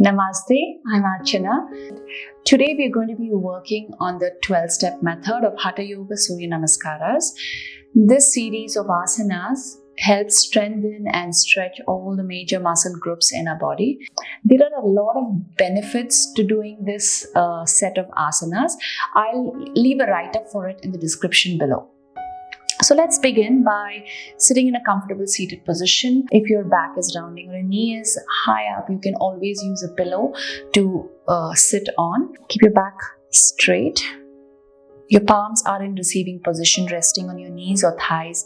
Namaste, I'm Archana. Today we're going to be working on the 12-step method of Hatha Yoga Suryanamaskaras. This series of asanas helps strengthen and stretch all the major muscle groups in our body. There are a lot of benefits to doing this set of asanas. I'll leave a write-up for it in the description below. So let's begin by sitting in a comfortable seated position. If your back is rounding or your knee is high up, you can always use a pillow to sit on. Keep your back straight. Your palms are in receiving position, resting on your knees or thighs.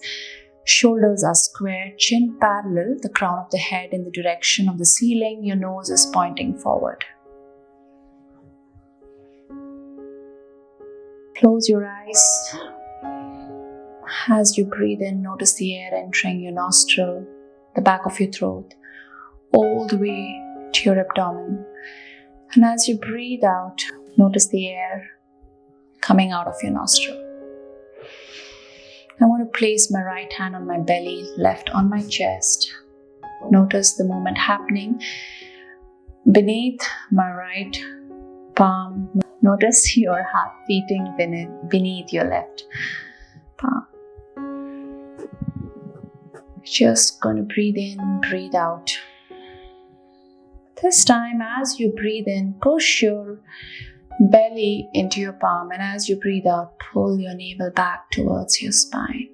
Shoulders are square, chin parallel, the crown of the head in the direction of the ceiling. Your nose is pointing forward. Close your eyes. As you breathe in, notice the air entering your nostril, the back of your throat, all the way to your abdomen. And as you breathe out, notice the air coming out of your nostril. I want to place my right hand on my belly, left on my chest. Notice the movement happening beneath my right palm. Notice your heart beating beneath your left palm. Just going to breathe in, breathe out. This time, as you breathe in, push your belly into your palm, and as you breathe out, pull your navel back towards your spine.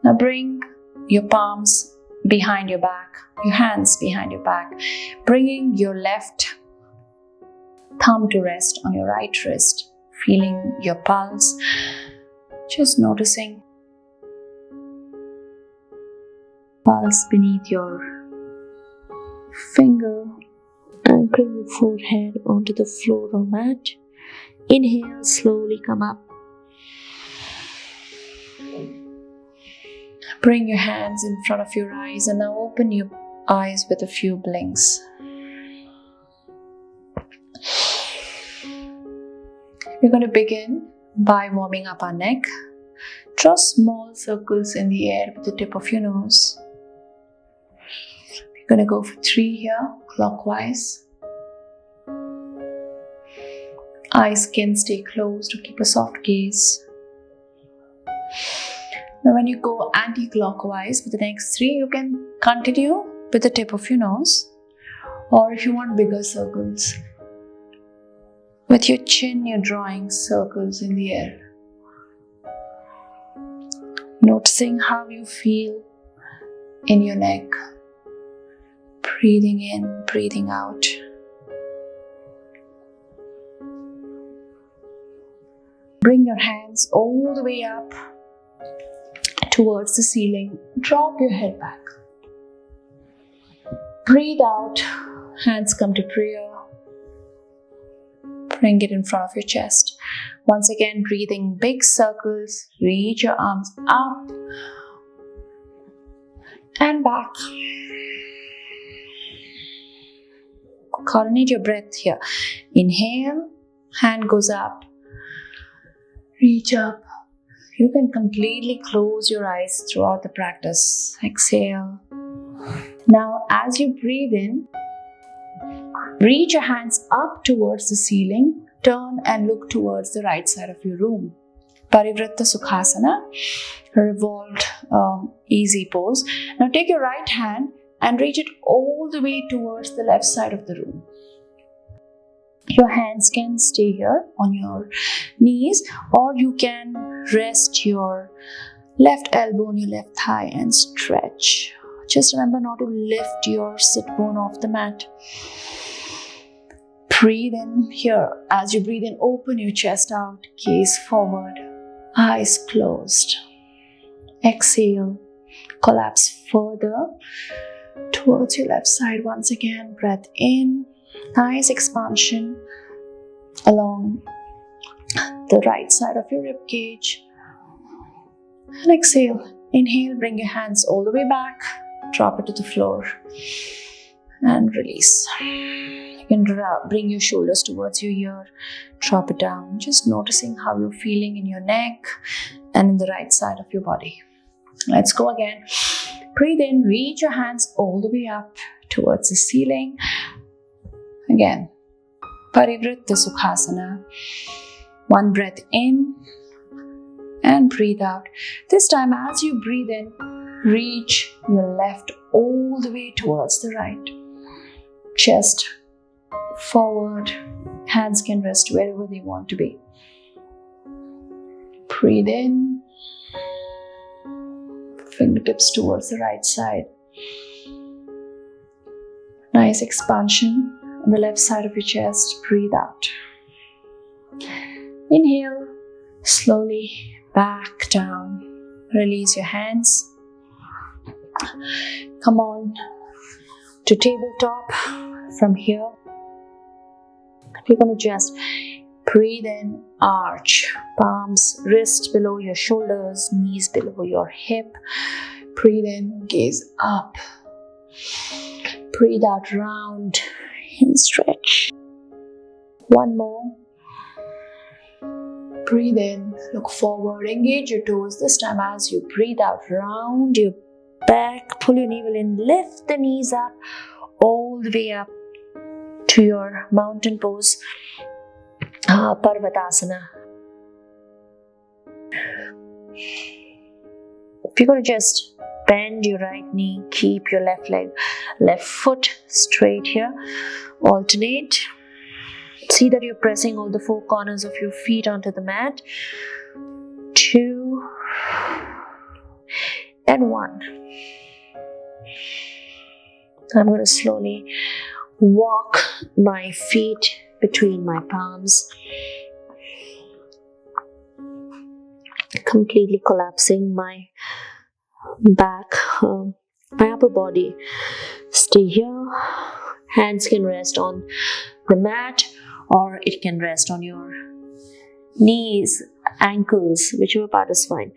Now bring your palms behind your back, your hands behind your back, bringing your left thumb to rest on your right wrist, feeling your pulse, just noticing pulse beneath your finger. Anchoring your forehead onto the floor or mat. Inhale, slowly come up. Bring your hands in front of your eyes and now open your eyes with a few blinks. We're going to begin by warming up our neck. Draw small circles in the air with the tip of your nose. We're going to go for 3 here, clockwise. Eyes can stay closed to keep a soft gaze. Now when you go anti-clockwise for the next 3, you can continue with the tip of your nose, or if you want bigger circles, with your chin you're drawing circles in the air. Noticing how you feel in your neck. Breathing in, breathing out. Bring your hands all the way up towards the ceiling. Drop your head back. Breathe out. Hands come to prayer. Bring it in front of your chest. Once again, breathing big circles. Reach your arms up and back. Coordinate your breath here. Inhale, hand goes up. Reach up. You can completely close your eyes throughout the practice. Exhale. Now, as you breathe in, reach your hands up towards the ceiling. Turn and look towards the right side of your room. Parivritta Sukhasana, revolved easy pose. Now take your right hand and reach it all the way towards the left side of the room. Your hands can stay here on your knees, or you can rest your left elbow on your left thigh and stretch. Just remember not to lift your sit bone off the mat. Breathe in here. As you breathe in, open your chest out, gaze forward, eyes closed. Exhale, collapse further towards your left side. Once again, breath in. Nice expansion along the right side of your rib cage. And exhale. Inhale, bring your hands all the way back. Drop it to the floor. And release. You can bring your shoulders towards your ear, drop it down, just noticing how you're feeling in your neck and in the right side of your body. Let's go again. Breathe in, reach your hands all the way up towards the ceiling. Again, Parivritta Sukhasana. One breath in and breathe out. This time, as you breathe in, reach your left all the way towards the right. Chest forward, hands can rest wherever they want to be. Breathe in, fingertips towards the right side. Nice expansion on the left side of your chest. Breathe out. Inhale, slowly back down. Release your hands. Come on to tabletop. From here, you're going to just breathe in, arch, palms, wrist below your shoulders, knees below your hip. Breathe in, gaze up. Breathe out, round and stretch. One more. Breathe in, look forward, engage your toes. This time as you breathe out, round your back, pull your navel in, lift the knees up, all the way up to your mountain pose, Parvatasana. If you're going to just bend your right knee, keep your left foot straight here, alternate. See that you're pressing all the four corners of your feet onto the mat. 2 and 1. I'm going to slowly walk my feet between my palms, completely collapsing my back, my upper body. Stay here. Hands can rest on the mat, or it can rest on your knees, ankles, whichever part is fine.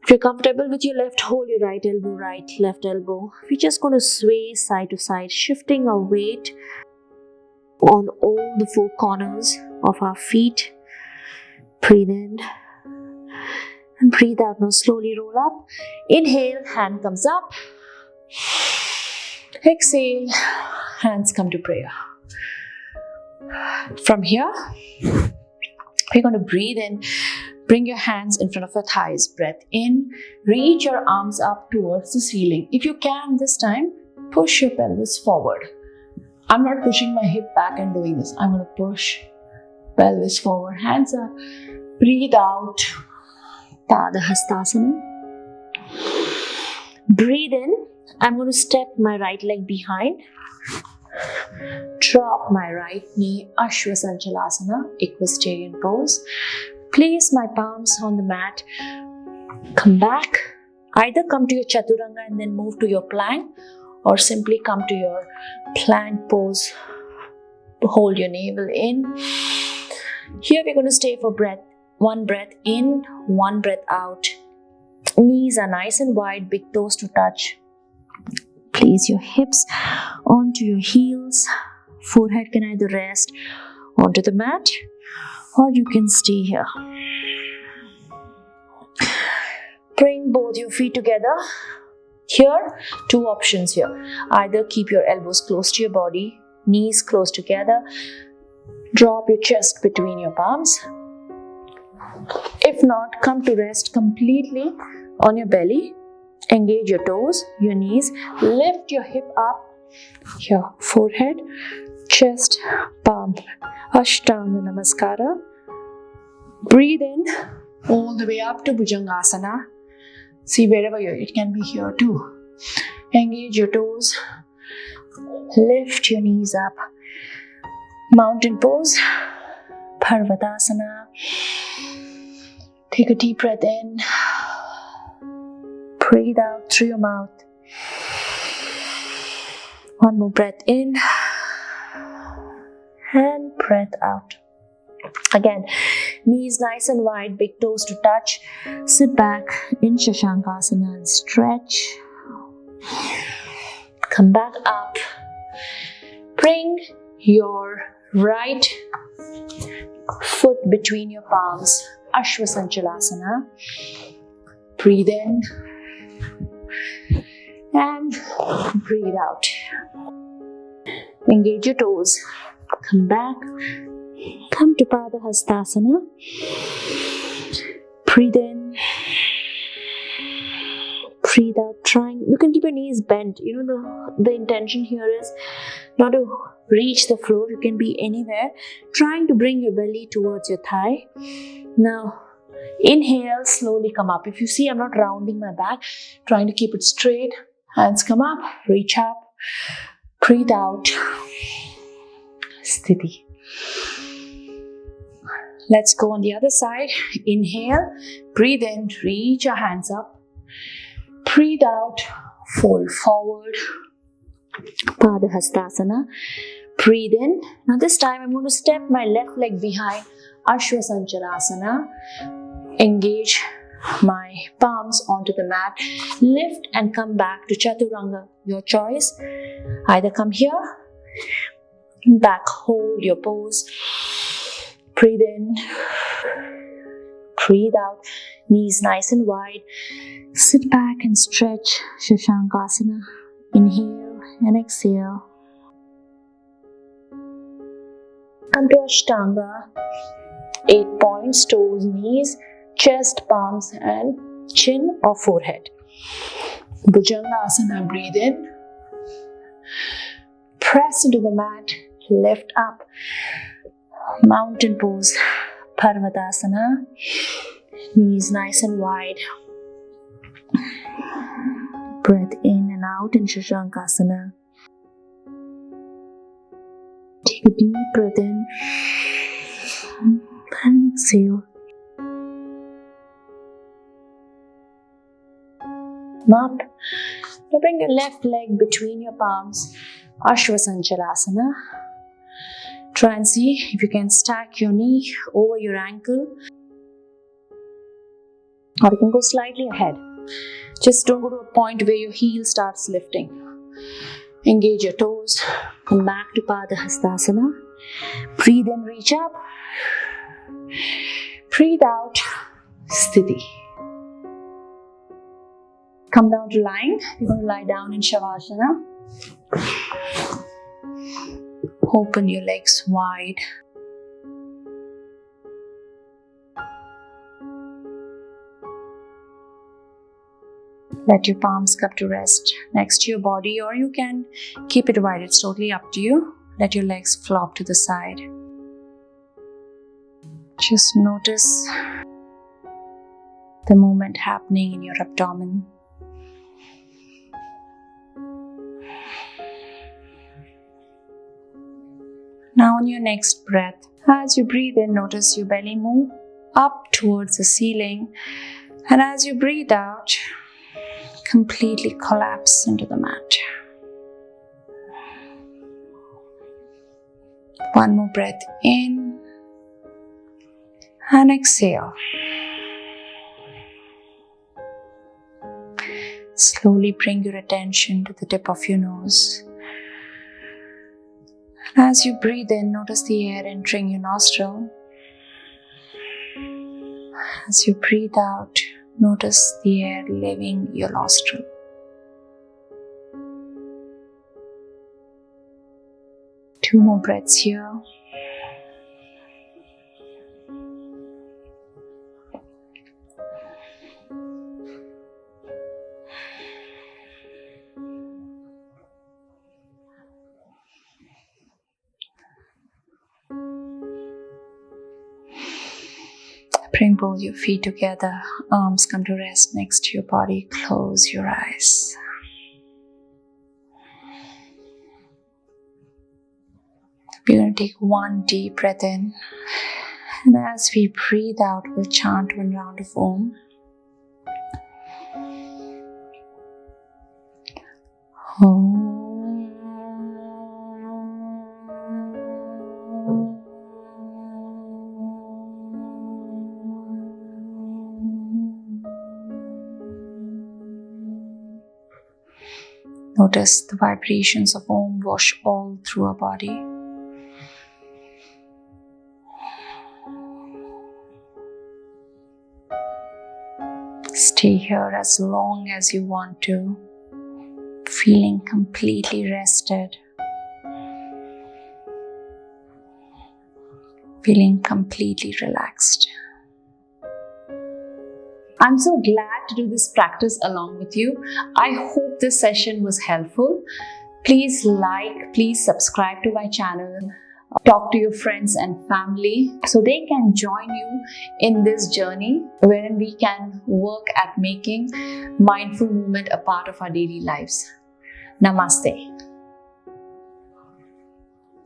If you're comfortable with your left, hold your right elbow, right, left elbow. We're just going to sway side to side, shifting our weight on all the four corners of our feet. Breathe in and breathe out. Now slowly roll up. Inhale, hand comes up. Exhale, hands come to prayer. From here, we're going to breathe in. Bring your hands in front of your thighs. Breath in. Reach your arms up towards the ceiling. If you can this time, push your pelvis forward. I'm not pushing my hip back and doing this. I'm going to push pelvis forward. Hands up. Breathe out. Padahastasana. Breathe in. I'm going to step my right leg behind. Drop my right knee. Ashwasanchalasana. Equestrian pose. Place my palms on the mat. Come back. Either come to your chaturanga and then move to your plank, or simply come to your plank pose. Hold your navel in. Here we're going to stay for breath. One breath in, one breath out. Knees are nice and wide, big toes to touch. Place your hips onto your heels. Forehead can either rest onto the mat, or you can stay here. Bring both your feet together. Here, two options here. Either keep your elbows close to your body, knees close together. Drop your chest between your palms. If not, come to rest completely on your belly. Engage your toes, your knees. Lift your hip up. Here, forehead, chest, palm. Suryanamaskara. Breathe in all the way up to Bhujangasana. See wherever you're, it can be here too. Engage your toes. Lift your knees up. Mountain pose. Parvatasana. Take a deep breath in. Breathe out through your mouth. One more breath in. And breath out. Again, knees nice and wide, big toes to touch. Sit back in Shashankasana and stretch. Come back up. Bring your right foot between your palms, Shavasana. Breathe in and breathe out. Engage your toes. Come back. Come to Parvatasana. Breathe in. Breathe out. You can keep your knees bent. The intention here is not to reach the floor. You can be anywhere. Trying to bring your belly towards your thigh. Now, inhale, slowly come up. If you see, I'm not rounding my back. Trying to keep it straight. Hands come up. Reach up. Breathe out. Sthiti. Let's go on the other side. Inhale. Breathe in. Reach your hands up. Breathe out, fold forward, Parvatasana. Breathe in. Now this time I'm going to step my left leg behind, Marjariasana. Engage my palms onto the mat. Lift and come back to Chaturanga. Your choice. Either come here, back, hold your pose. Breathe in. Breathe out. Knees nice and wide. Sit back and stretch Shavasana. Inhale and exhale. Come to Ashtanga. 8 points, toes, knees, chest, palms and chin or forehead. Bhujangasana. Breathe in. Press into the mat. Lift up. Mountain pose. Parvatasana. Knees nice and wide. Breath in and out in Suryanamaskara. Take a deep breath in and exhale. Up. Now bring your left leg between your palms, Shavasana. Try and see if you can stack your knee over your ankle, or you can go slightly ahead. Just don't go to a point where your heel starts lifting. Engage your toes. Come back to Parvatasana. Breathe in, reach up. Breathe out. Sthiti. Come down to lying. You're going to lie down in Shavasana. Open your legs wide. Let your palms come to rest next to your body, or you can keep it wide. It's totally up to you. Let your legs flop to the side. Just notice the movement happening in your abdomen. Now on your next breath, as you breathe in, notice your belly move up towards the ceiling. And as you breathe out, completely collapse into the mat. One more breath in and exhale. Slowly bring your attention to the tip of your nose. As you breathe in, notice the air entering your nostril. As you breathe out, notice the air leaving your nostril. Two more breaths here. Bring both your feet together, arms come to rest next to your body, close your eyes. We're going to take one deep breath in, and as we breathe out, we'll chant one round of Om. Om. Notice the vibrations of Om wash all through our body. Stay here as long as you want to, feeling completely rested, feeling completely relaxed. I'm so glad to do this practice along with you. I hope this session was helpful. Please like, please subscribe to my channel. Talk to your friends and family so they can join you in this journey wherein we can work at making mindful movement a part of our daily lives. Namaste.